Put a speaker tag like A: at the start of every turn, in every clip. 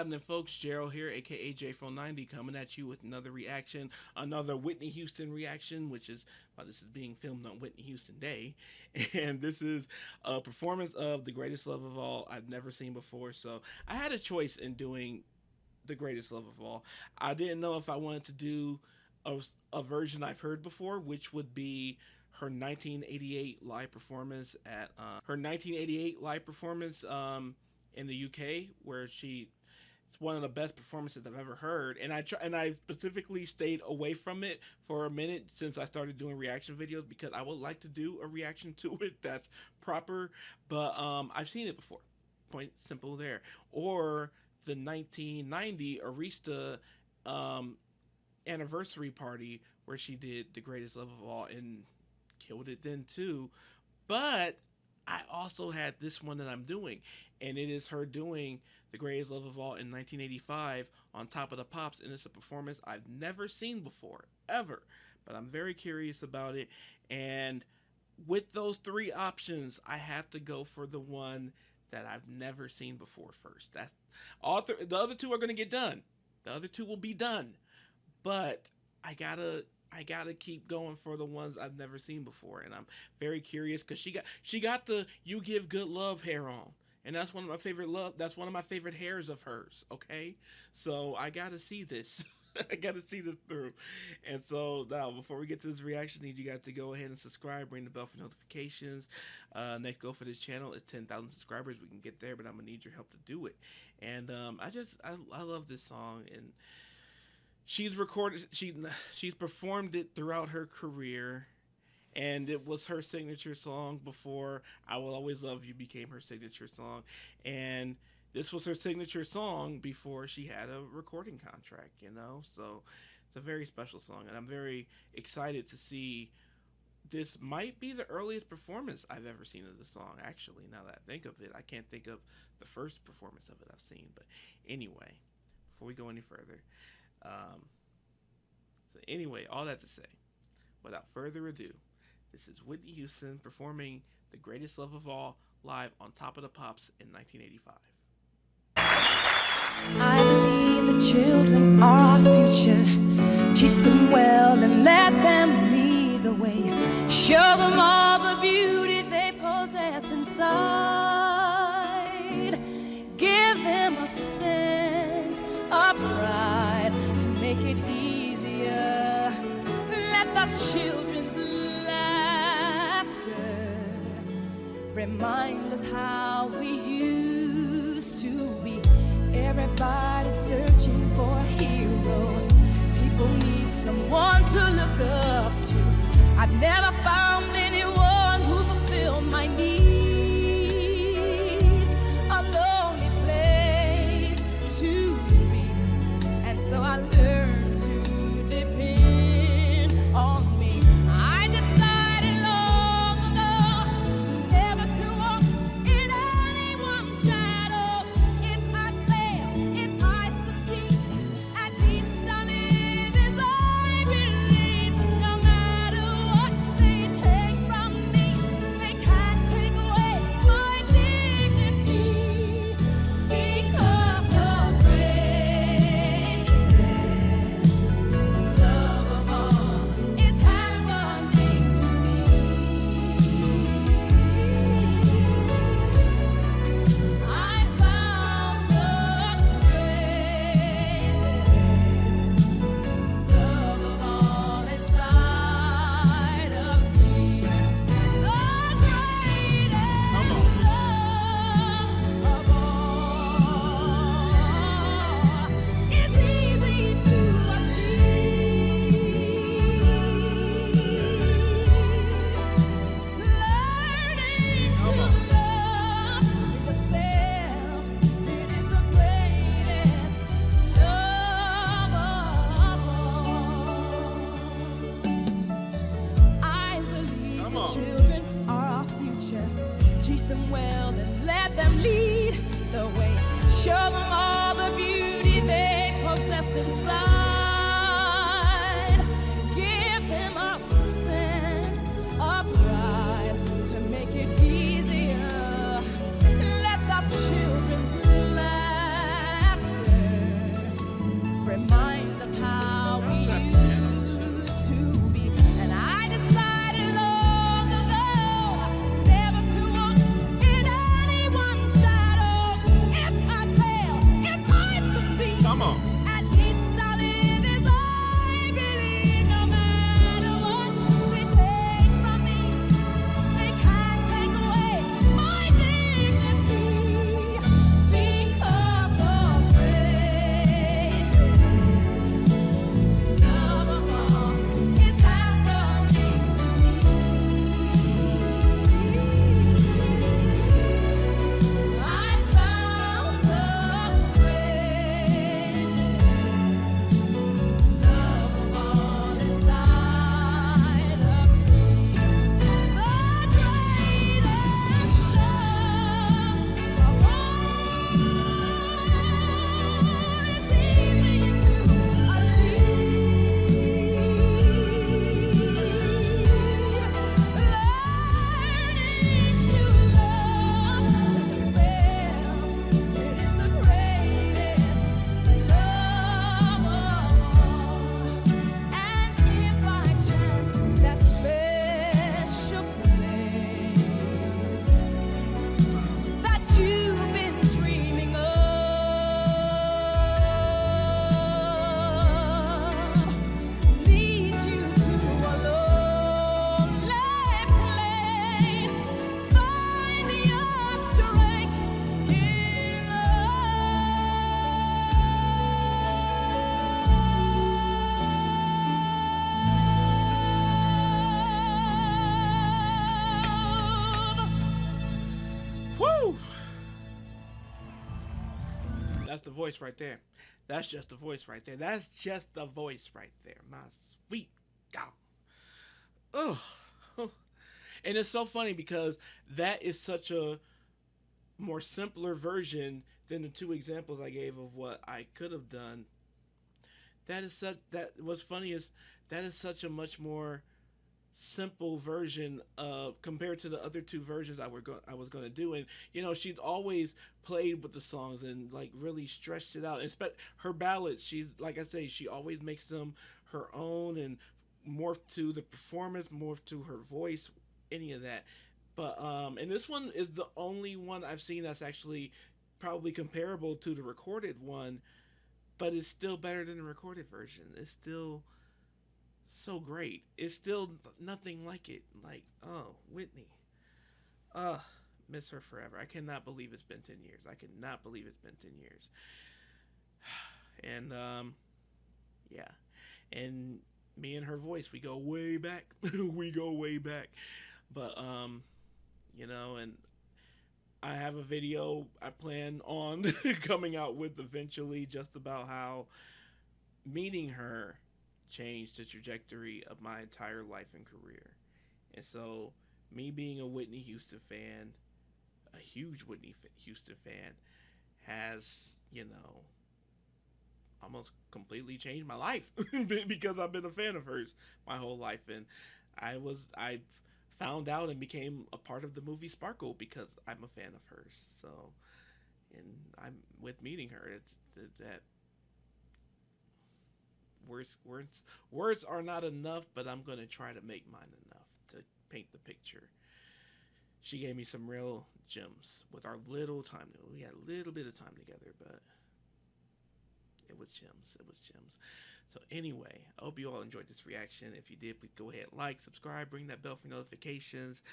A: happening, folks? Gerald here, aka J490, coming at you with another reaction, another Whitney Houston reaction, which is this is being filmed on Whitney Houston Day, and this is a performance of The Greatest Love of All I've never seen before. So I had a choice in doing The Greatest Love of All. I didn't know if I wanted to do a version I've heard before, which would be her 1988 live performance at in the UK, where it's one of the best performances I've ever heard, and I specifically stayed away from it for a minute since I started doing reaction videos, because I would like to do a reaction to it that's proper, but I've seen it before. Point simple there. Or the 1990 Arista anniversary party where she did The Greatest Love of All and killed it then too. But I also had this one that I'm doing, and it is her doing The Greatest Love of All in 1985 on Top of the Pops, and it's a performance I've never seen before, ever. But I'm very curious about it, and with those three options, I had to go for the one that I've never seen before first. That's all. The other two are going to get done. The other two will be done, but I gotta keep going for the ones I've never seen before, and I'm very curious because she got the "You Give Good Love" hair on, and that's one of my favorite hairs of hers. Okay, so I gotta see this. I gotta see this through. And so now, before we get to this reaction, I need you guys to go ahead and subscribe, ring the bell for notifications. Next goal for this channel is 10,000 subscribers. We can get there, but I'm gonna need your help to do it. And I love this song, and she's performed it throughout her career, and it was her signature song before I Will Always Love You became her signature song, and this was her signature song before she had a recording contract, so it's a very special song, and I'm very excited to see. This might be the earliest performance I've ever seen of the song, actually. Now that I think of it, I can't think of the first performance of it I've seen, but anyway, before we go any further, so anyway, all that to say, without further ado, this is Whitney Houston performing The Greatest Love of All live on Top of the Pops in 1985.
B: I believe the children are our future. Teach them well and let them lead the way. Show them all the beauty they possess inside. Give them a sense of pride to make it easier. Let the children's laughter remind us how we used to be. Everybody's searching for a hero. People need someone to look up to. I've never found anyone who fulfilled my needs. A lonely place to be, and so I learned to depend on me. I decided long ago never to walk in anyone's shadows. If I fail, if I At least I live as I believe, no matter what they take from me, they can't take away my dignity, because the greatest love of all is happening to me. I found the greatest love of all inside of me. The greatest love of all is easy to achieve. Learning to love yourself, it is the greatest love of all. And if by chance that special place that you've been dreaming of leads you to a lonely place, find your strength in love.
A: Woo! That's the voice right there. That's just the voice right there. That's just the voice right there. My sweet God. Oh. And it's so funny because that is such a more simpler version than the two examples I gave of what I could have done. That is such that what's funny is that is such a much more simple version compared to the other two versions I was going to do. And you know, she's always played with the songs and like really stretched it out. And her ballads, she's like I say, she always makes them her own and morph to the performance, morph to her voice, any of that. But and this one is the only one I've seen that's actually probably comparable to the recorded one, but it's still better than the recorded version. It's still so great. It's still nothing like it. Like, oh, Whitney. Miss her forever. I cannot believe it's been 10 years. I cannot believe it's been 10 years. And yeah. And me and her voice, we go way back. We go way back. But you know, and I have a video I plan on coming out with eventually just about how meeting her changed the trajectory of my entire life and career. And so, me being a Whitney Houston fan, a huge Whitney Houston fan, has, you know, almost completely changed my life because I've been a fan of hers my whole life. And I found out and became a part of the movie Sparkle because I'm a fan of hers. So, and I'm with meeting her. It's that words are not enough, but I'm gonna try to make mine enough to paint the picture. She gave me some real gems with our little time. We had a little bit of time together, but it was gems. It was gems. So anyway, I hope you all enjoyed this reaction. If you did, please go ahead, like, subscribe, ring that bell for notifications,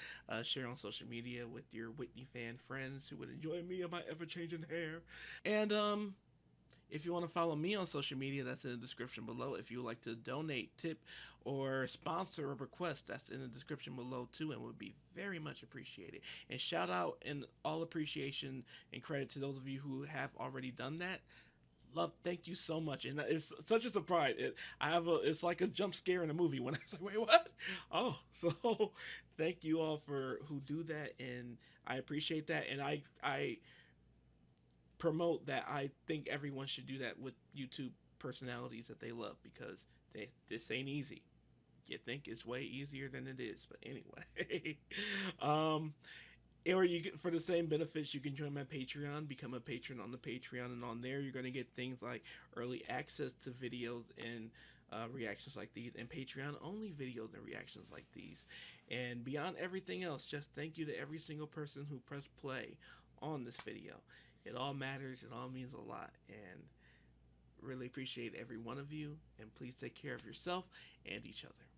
A: share on social media with your Whitney fan friends who would enjoy me and my ever-changing hair. And if you want to follow me on social media, that's in the description below. If you would like to donate, tip, or sponsor a request, that's in the description below too, and would be very much appreciated. And shout out and all appreciation and credit to those of you who have already done that. Thank you so much. And it's such a surprise. It's like a jump scare in a movie when I was like, wait, what? Oh, so thank you all for who do that, and I appreciate that. And I promote that. I think everyone should do that with YouTube personalities that they love, because this ain't easy. You think it's way easier than it is, but anyway. Or for the same benefits, you can join my Patreon, become a patron on the Patreon, and on there you're going to get things like early access to videos and reactions like these, and Patreon only videos and reactions like these. And beyond everything else, just thank you to every single person who pressed play on this video. It all matters. It all means a lot. And Really appreciate every one of you, and please take care of yourself and each other.